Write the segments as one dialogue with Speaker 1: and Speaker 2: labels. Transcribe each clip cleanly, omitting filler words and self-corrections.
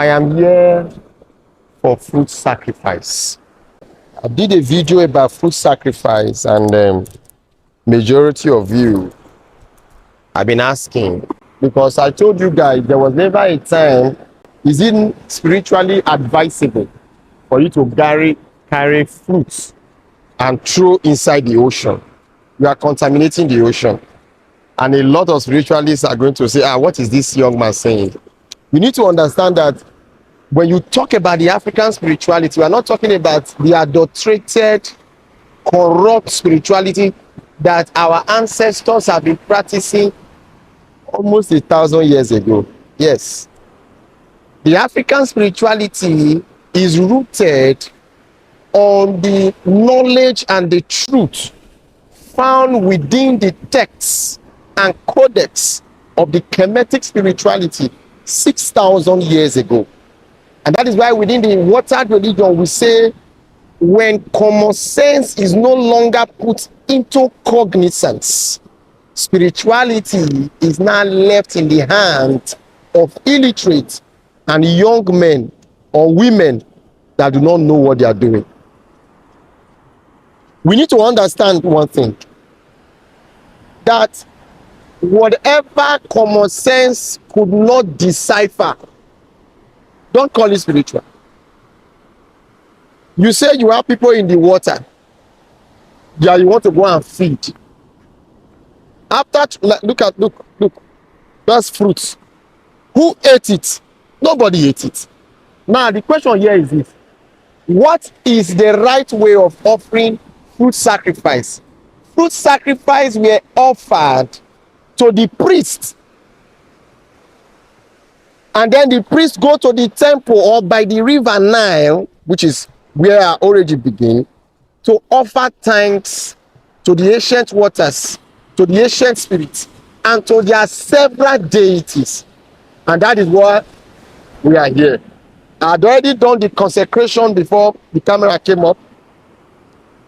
Speaker 1: I am here for fruit sacrifice. I did a video about fruit sacrifice, and majority of you have been asking, because I told you guys there was never a time, is it spiritually advisable for you to carry fruits and throw inside the ocean? You are contaminating the ocean. And a lot of spiritualists are going to say, what is this young man saying? You need to understand that when you talk about the African spirituality, we are not talking about the adulterated, corrupt spirituality that our ancestors have been practicing almost 1,000 years ago. Yes. The African spirituality is rooted on the knowledge and the truth found within the texts and codex of the Kemetic spirituality 6,000 years ago. And that is why within the watered religion we say, when common sense is no longer put into cognizance, spirituality is now left in the hands of illiterate and young men or women that do not know what they are doing. We need to understand one thing, that whatever common sense could not decipher, don't call it spiritual. You say you have people in the water, yeah, you want to go and feed. After, look, that's fruits. Who ate it? Nobody ate it. Now the question here is this: what is the right way of offering fruit sacrifice? Fruit sacrifice were offered to the priest, and then the priest go to the temple or by the river Nile, which is where our origin begin, to offer thanks to the ancient waters, to the ancient spirits, and to their several deities. And that is why we are here. I had already done the consecration before the camera came up.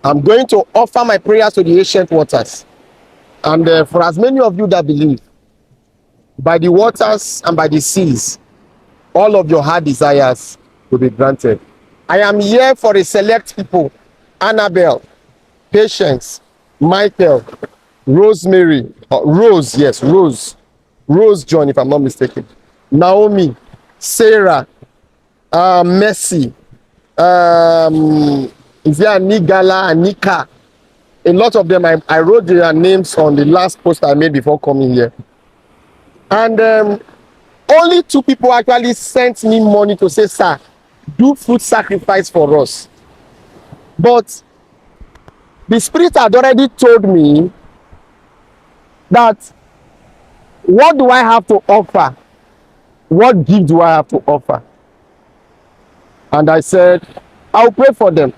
Speaker 1: I'm going to offer my prayers to the ancient waters. And for as many of you that believe, by the waters and by the seas, all of your heart desires will be granted. I am here for a select people: Annabelle, Patience, Michael, Rosemary, Rose John, if I'm not mistaken, Naomi, Sarah, Mercy, is there Nigala and Nika? A lot of them, I wrote their names on the last post I made before coming here. And only 2 people actually sent me money to say, sir, do food sacrifice for us. But the Spirit had already told me that, what do I have to offer? What gift do I have to offer? And I said, I'll pray for them.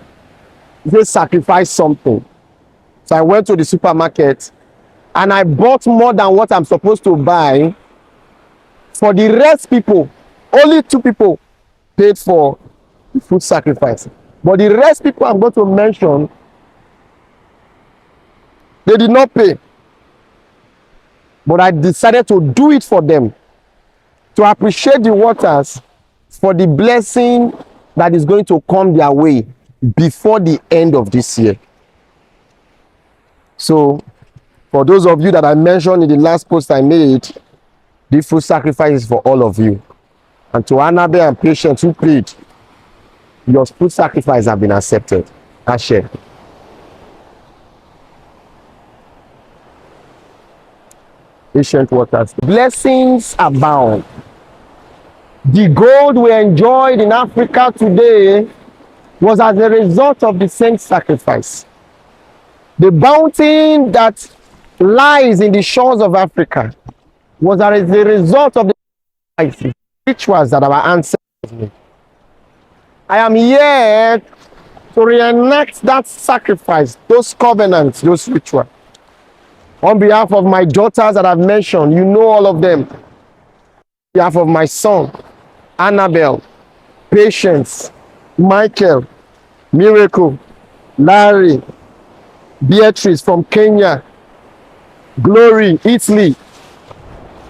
Speaker 1: They sacrifice something. So I went to the supermarket and I bought more than what I'm supposed to buy. For the rest people, only 2 people paid for the food sacrifice. But the rest people I'm going to mention, they did not pay. But I decided to do it for them, to appreciate the waters for the blessing that is going to come their way before the end of this year. So, for those of you that I mentioned in the last post I made, the food sacrifice is for all of you. And to Annabelle and Patience who paid, your food sacrifice have been accepted. Ashe. Ancient waters. Blessings abound. The gold we enjoyed in Africa today was as a result of the same sacrifice. The bounty that lies in the shores of Africa was as a result of the rituals that our ancestors made. I am here to reenact that sacrifice, those covenants, those rituals. On behalf of my daughters that I've mentioned, you know all of them. On behalf of my son, Annabelle, Patience, Michael, Miracle, Larry, Beatrice from Kenya, Glory, Italy,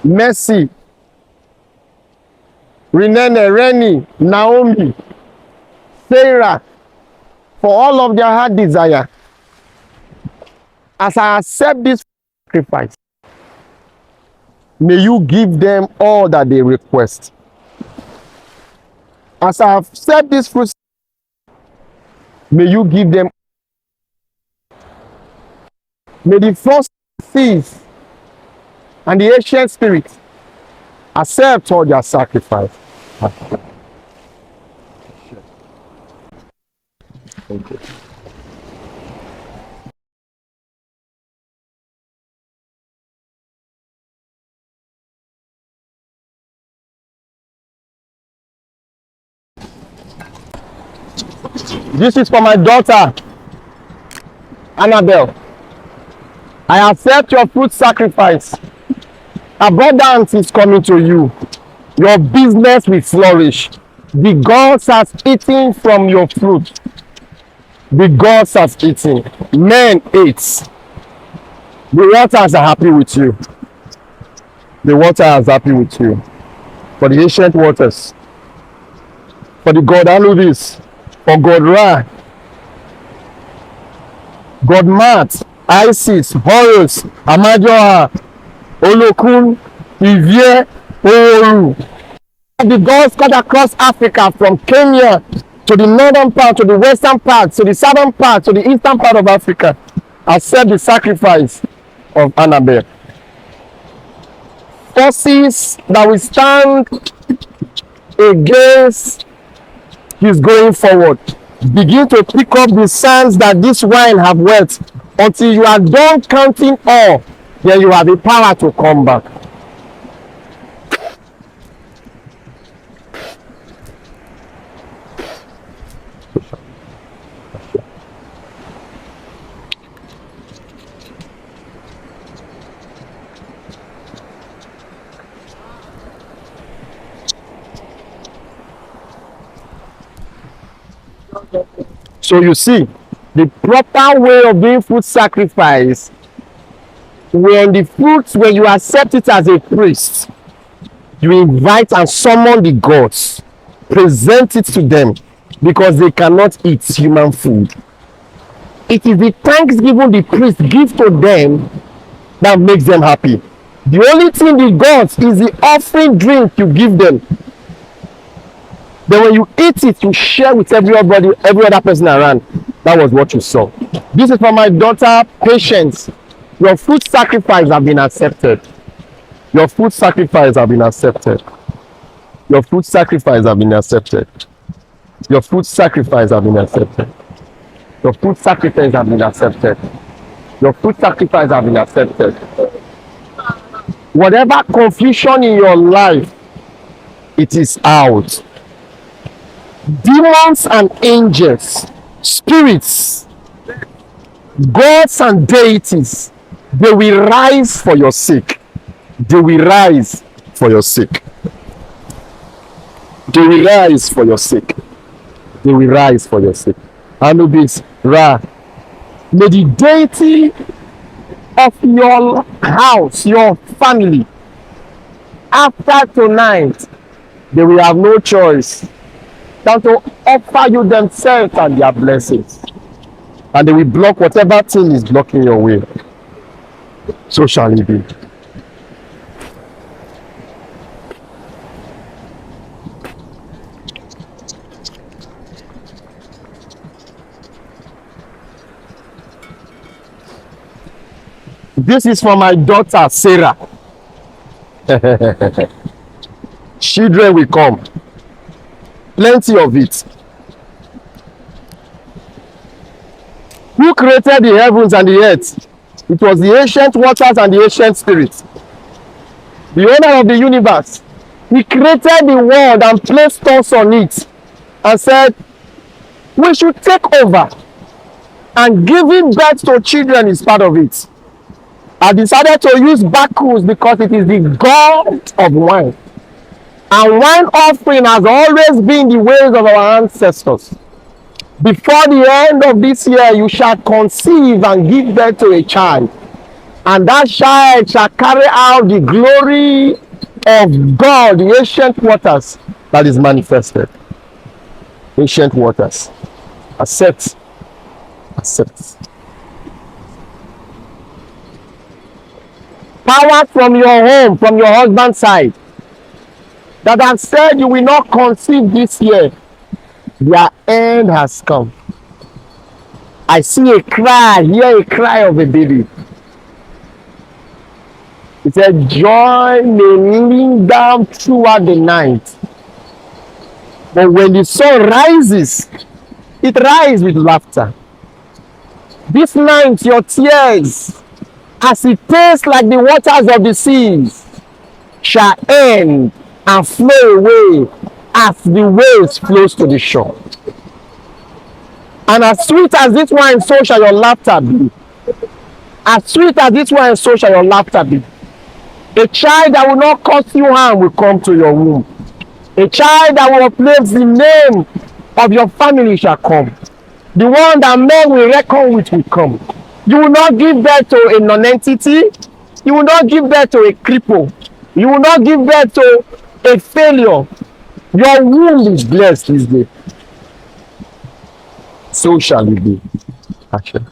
Speaker 1: Mercy, Renene, Rennie, Naomi, Sarah, for all of their heart desire. As I accept this sacrifice, may you give them all that they request. As I accept this fruit, may you give them. May the first thieves and the ancient spirit accept all their sacrifice. Thank you. This is for my daughter, Annabelle. I accept your fruit sacrifice. Abundance is coming to you. Your business will flourish. The gods has eaten from your fruit. The gods have eaten. Men ate. The waters are happy with you. The water is happy with you. For the ancient waters. For the God Anubis. For God Ra. God Mat. Isis. Horus. Amajoha. Olokun. Ivie. Oru. The gods cut across Africa from Kenya to the northern part, to the western part, to the southern part, to the eastern part of Africa. Accept the sacrifice of Annabelle. Forces that will stand against his going forward, begin to pick up the sands that this wine have wet until you are done counting all. Then you have the power to come back. So you see, the proper way of doing food sacrifice, when the fruits, when you accept it as a priest, you invite and summon the gods, present it to them, because they cannot eat human food. It is the thanksgiving the priest gives to them that makes them happy. The only thing the gods is the offering drink you give them. Then when you eat it, you share with everybody, every other person around. That was what you saw. This is for my daughter, Patience. Your food sacrifice have been accepted. Your food sacrifice have been accepted. Your food sacrifice have been accepted. Your food sacrifice have been accepted. Your food sacrifice have been accepted. Your food sacrifice have been accepted. Whatever confusion in your life, it is out. Demons and angels, spirits, gods and deities, they will rise for your sake. They will rise for your sake. They will rise for your sake. They will rise for your sake. Anubis, Ra, may the deity of your house, your family, after tonight, they will have no choice than to offer you themselves and their blessings. And they will block whatever thing is blocking your way. So shall it be. This is for my daughter, Sarah. Children will come. Plenty of it. Who created the heavens and the earth? It was the ancient waters and the ancient spirits. The owner of the universe. He created the world and placed us on it and said, we should take over. And giving birth to children is part of it. I decided to use Bacchus because it is the god of wine. And wine offering has always been the ways of our ancestors. Before the end of this year, you shall conceive and give birth to a child. And that child shall carry out the glory of God, the ancient waters, that is manifested. Ancient waters. Accept. Accept. Power from your home, from your husband's side, that have said you will not conceive this year, their end has come. I see a cry, hear a cry of a baby. It said, joy may linger throughout the night, but when the sun rises, it rises with laughter. This night, your tears, as it tastes like the waters of the seas, shall end and flow away as the waves flows to the shore. And as sweet as this wine, so shall your laughter be. As sweet as this wine, so shall your laughter be. A child that will not cause you harm will come to your womb. A child that will uplift the name of your family shall come. The one that men will reckon with will come. You will not give birth to a non-entity. You will not give birth to a cripple. You will not give birth to a failure. Your womb is blessed this day. So shall it be. Action.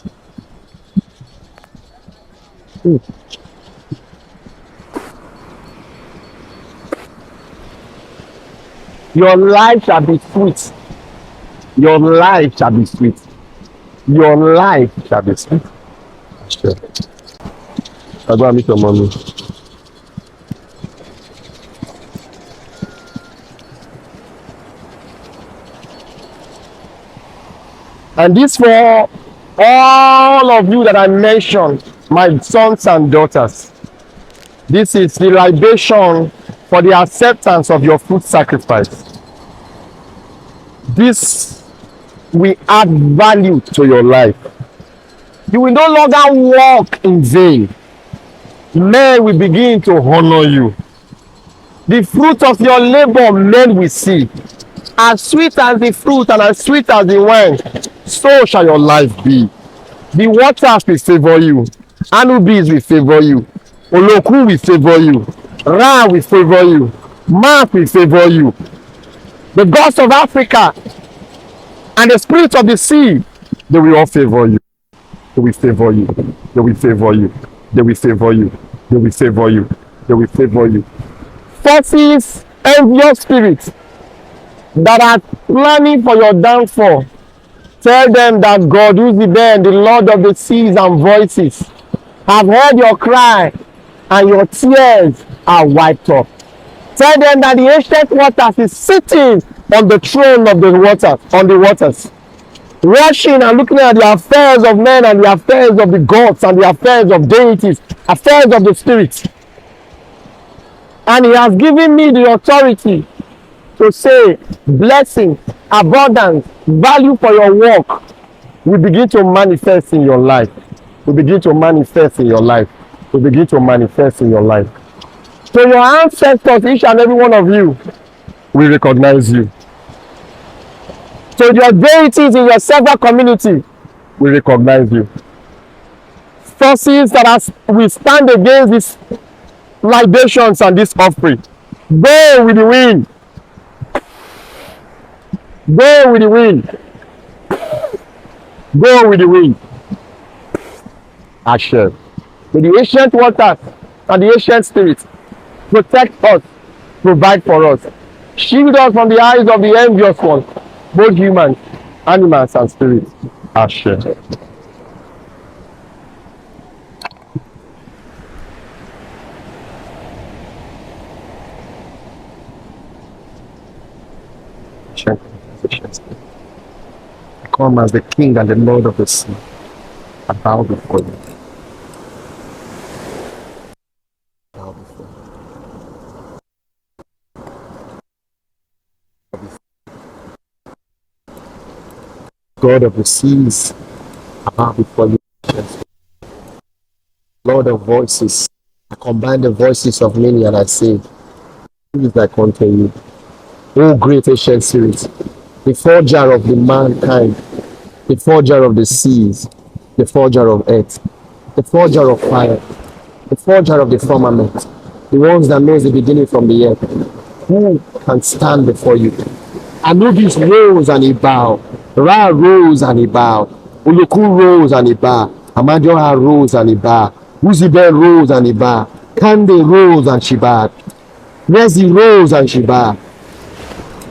Speaker 1: Your life shall be sweet. Your life shall be sweet. Your life shall be sweet. Sure. I'll go and meet your mommy. And this for all of you that I mentioned, my sons and daughters. This is the libation for the acceptance of your food sacrifice. This will add value to your life. You will no longer walk in vain. Men will begin to honor you. The fruit of your labor, men will see. As sweet as the fruit and as sweet as the wine, so shall your life be. The waters will favor you. Anubis will favor you. Oloku will favor you. Ra will favor you. Mark will favor you. The gods of Africa and the spirits of the sea, they will all favor you. They will favor you. They will favor you. They will favor you. They will favor you. They will favor you. Forces, envious spirits that are planning for your downfall, tell them that God, Uzihben, the Lord of the seas and voices, have heard your cry and your tears are wiped off. Tell them that the ancient waters is sitting on the throne of the waters, on the waters, watching and looking at the affairs of men and the affairs of the gods and the affairs of deities, affairs of the spirits. And he has given me the authority to say blessing, abundance, value for your work will begin to manifest in your life. Will begin to manifest in your life. Will begin to manifest in your life. So your ancestors, each and every one of you, will recognize you. So your deities in your several community will recognize you. Forces that will stand against these libations and this offering, go with the wind. Go with the wind. Go with the wind. Hashem. With the ancient waters and the ancient spirits, protect us, provide for us, shield us from the eyes of the envious ones, both humans, animals, and spirits. Hashem. I come as the King and the Lord of the sea. I bow before you. Bow before you. God of the seas, I bow before you. Lord of voices, I combine the voices of many and I say, who is like unto you? O great ancient spirit, the forger of the mankind, the forger of the seas, the forger of earth, the forger of fire, the forger of the firmament, the ones that knows the beginning from the end, who can stand before you? Anubis rose and he bowed. Ra rose and he bowed. Uluku rose and he bowed. Amadioha rose and he bowed. Uzihben rose and he bowed. Kande rose and she bowed. Rezi rose and she bowed.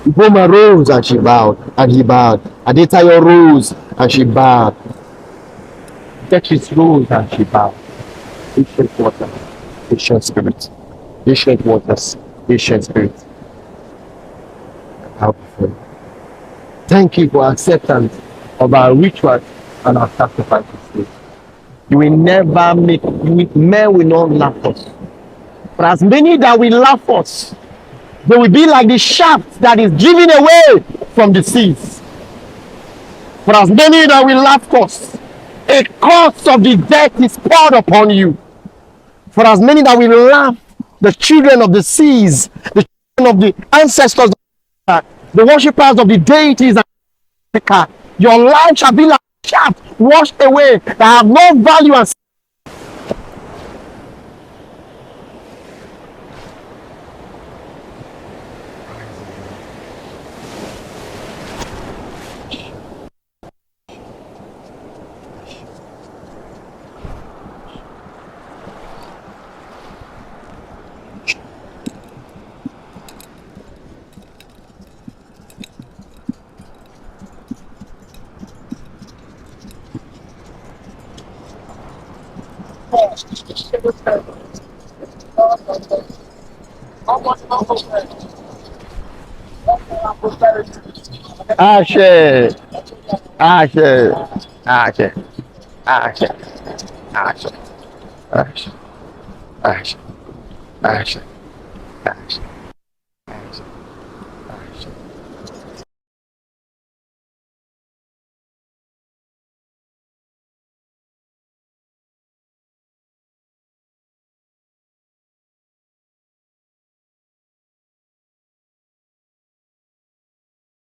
Speaker 1: Iboma rose and she bowed and he bowed. Adetayo rose and she bowed. Duchess rose and she bowed. Ancient water, ancient spirit, ancient waters, ancient spirit. Bow before you. Thank you for acceptance of our rituals and our sacrifices. You will never make, men will not laugh us. But as many that will laugh us, they will be like the shaft that is driven away from the seas. For as many that will laugh us, a curse of the death is poured upon you. For as many that will laugh, the children of the seas, the children of the ancestors, the worshippers of the deities, your life shall be like a shaft washed away that have no value and Ashe, Ashe, Ashe, Ashe, Ashe, Ashe, Ashe, Ashe, Ashe, Ashe, Ashe.